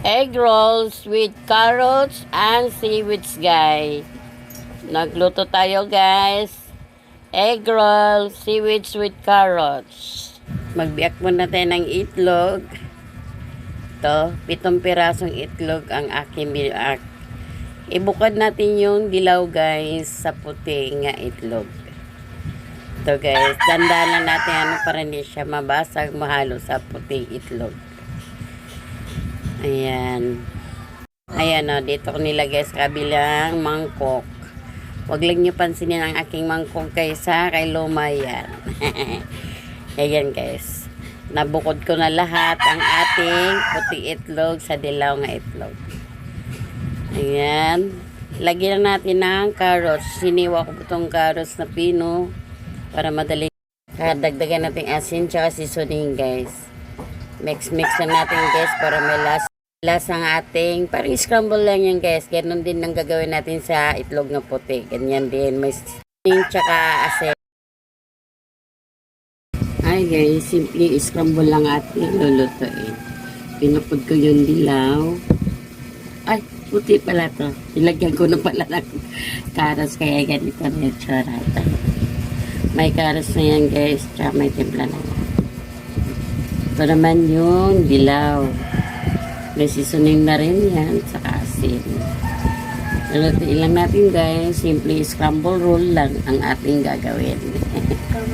Egg rolls with carrots and seaweeds, guys. Nagluto tayo, guys. Egg roll, seaweeds with carrots. Magbiyak muna tayo ng itlog. Ito, 7 pirasong itlog ang aking biyak. Ibukod natin yung dilaw, guys, sa puti nga itlog. Ito, guys, dandahan lang natin para hindi siya mabasag, mahalo sa puting itlog. Ayan. Ayan o, dito ko nilagay sa kabilang mangkok. Huwag lang nyo pansinin ang aking mangkok kaysa kay luma yan. Ayan, guys. Nabukod ko na lahat ang ating puti itlog sa dilaw nga itlog. Ayan. Lagyan natin ng carrots. Siniwa ko itong carrots na pino para madali. Dagdagan natin asin tsaka seasoning, guys. Mix na natin, guys, para may lasang ating, parang scramble lang yan, guys. Ganon din ang gagawin natin sa itlog na puti. Ganyan din. May seasoning tsaka asin. Ay, guys, simple scramble lang ating lulutuin. Pinupod ko yung dilaw. Ay, puti pala to. Ilagyan ko na pala ng karas, kaya ganito na yung tsarata. May karas na yan, guys. Tsaka may timpla na yan. Ito naman yung dilaw. May seasoning na rin yan. Saka asin. Lutuin lang natin, guys. Simple scramble roll lang ang ating gagawin.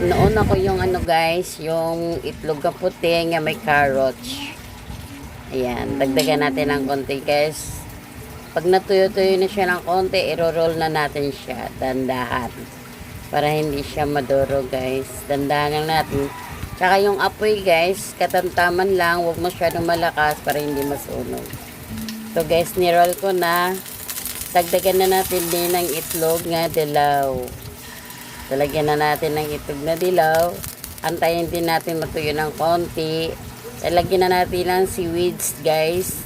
Noon ako yung guys, yung itlog na puti nga may carrots. Ayan. Dagdagan natin ng konti, guys. Pag natuyo-tuyo na siya ng konti, iro-roll na natin siya. Dandahan. Para hindi siya maduro, guys. Dandahan lang natin. Tsaka yung apoy, guys, katamtaman lang. Huwag masyadong malakas para hindi masunog. So, guys, niroll ko na. Dagdagan na natin din ng itlog nga dilaw. Talagyan na natin ng itlog na dilaw. Antayin din natin matuyo ng konti. Talagyan na natin ng seaweeds, guys.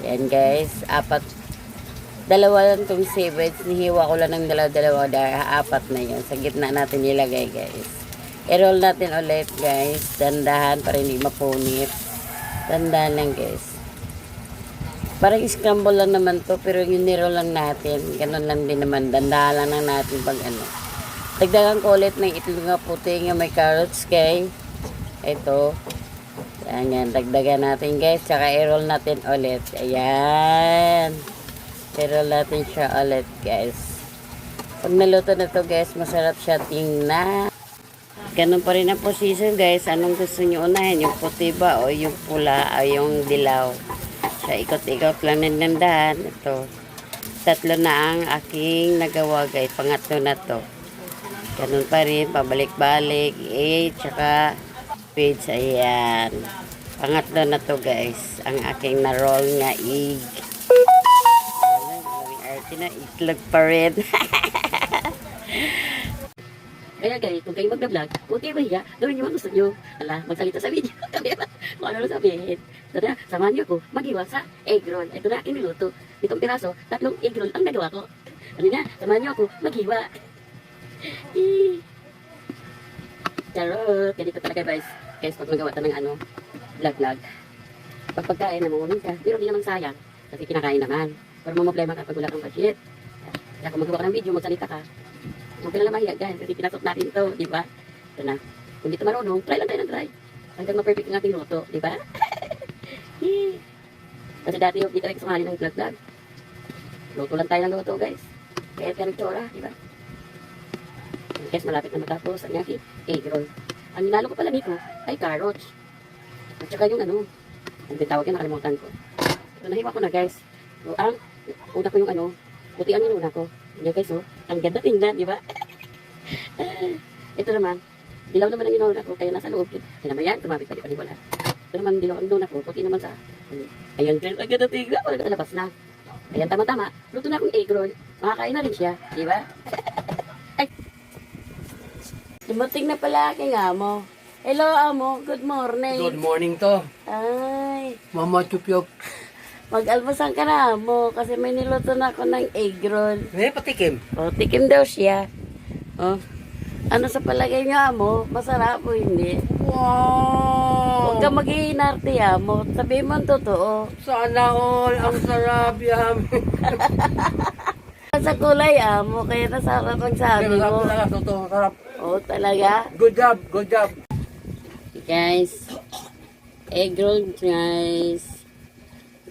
Yan, guys. Dalawa lang itong seaweeds. Nihiwa ko lang ng dalawa. Dahil 4 na yun. Sa gitna natin nilagay, guys. I-roll natin ulit, guys. Dandahan para hindi mapunit. Dandahan lang, guys. Parang scramble lang naman to, pero yung ni-roll lang natin. Ganun lang din naman. Dandahan lang natin pag Dagdagan ko ulit ng itlog nga puti nga may carrots, guys. Ito. Yan. Dagdagan natin, guys. Tsaka i-roll natin ulit. Ayan. I-roll natin siya ulit, guys. Pag naluto na to, guys, masarap siya tingnan. Ganun pa rin ang position, guys. Anong gusto nyo unahin? Yung puti ba o yung pula o yung dilaw? Siya ikot-ikot lang nandandahan. Ito. 3 na ang aking nagawa, guys. Pangatlo na to. Ganun pa rin. Pabalik-balik. Tsaka page. Ayan. Pangatlo na to, guys. Ang aking na-roll nga egg. Ayan. Itlog pa rin. Kaya guys, kung kayo mag-vlog, kung kayo mahiya, gawin nyo ang gusto nyo. Magsalita sa video. Kung ano sabihin. Tara, samahan nyo ako mag-iwa sa egg roll. Ito na, iniluto. 7 piraso, 3 egg roll ang nagawa ko. Ano na, samahan nyo ako mag-iwa. Charot! Ganito talaga, guys. Guys, pag magawa ng vlog. Pag pagkain, namumulong ka. Pero hindi naman sayang. Kasi kinakain naman. Pero problema ka pag wala kang budget. Kaya kung magawa ka ng video, magsalita ka. Huwag ka na mahiya, guys, kasi pinasok natin ito, di ba? Ito na. Kung dito marunong, try lang tayo ng try. Hanggang ma-perfect ang ating luto, di ba? Kasi dati yung kita rin sumali ng vlog. Luto lang tayo ng luto, guys. Kaya ito yung tsura, di ba? Guys, malapit na matapos ang aking egg roll. Ang ninalo ko pala dito ay carrots. At saka yung ang tawag yan, nakalimutan ko. Ito, nahiwa ko na, guys. So, ang una ko yung puti ang inuna ko. Yan, guys, ang ganda tingnan, di ba? Ito naman, dilaw naman ang inuna ko, kaya nasa loob. Kaya naman yan, tumabit pa di paniwala. Ito naman, dilaw ang inuna ko, puti naman sa, ayan, guys, ang ganda tingnan, wala labas na. Ayan, tama-tama, luto na akong egg roll. Makakain na rin siya, di ba? Ay, dumating na pala aking amo. Hello, amo, good morning. Good morning to. Ay, Mama Chupyop. mag-almasan ka na mo kasi may niluto na ako ng egg roll. Patikim. O, tikim daw siya. O, ano sa palagay niyo, amo? Masarap o hindi? Wow! Huwag ka mag-iinarte mo. Sabihin mo ang totoo. Sana all. Ang sarap yan. Sa kulay mo, kaya nasarap ang sabi Sarap mo. talaga. Totoo. Sarap. Oo, talaga. Good job. Good job. Guys, egg roll guys.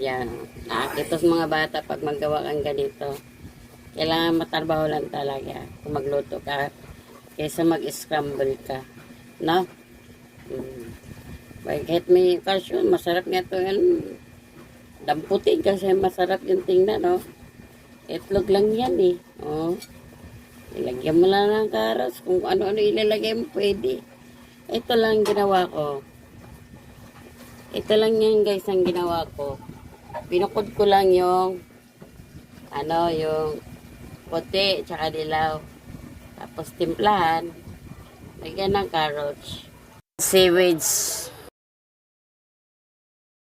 Yan. Nakakita sa mga bata pag magawa kang ganito. Kailangan matarbaho lang talaga kung magluto ka kaysa mag-scramble ka. No? Kahit may calcium, masarap nga ito yan. Damputin kasi masarap yung tingnan, no? Itlog lang yan eh. Oh. Ilagyan mo lang ng karas. Kung ano-ano ilalagay mo, pwede. Ito lang ginawa ko. Ito lang yan guys ang ginawa ko. Binukod ko lang yung yung puti tsaka dilaw. Tapos timplahan. Lagyan ng carrots. Seaweeds.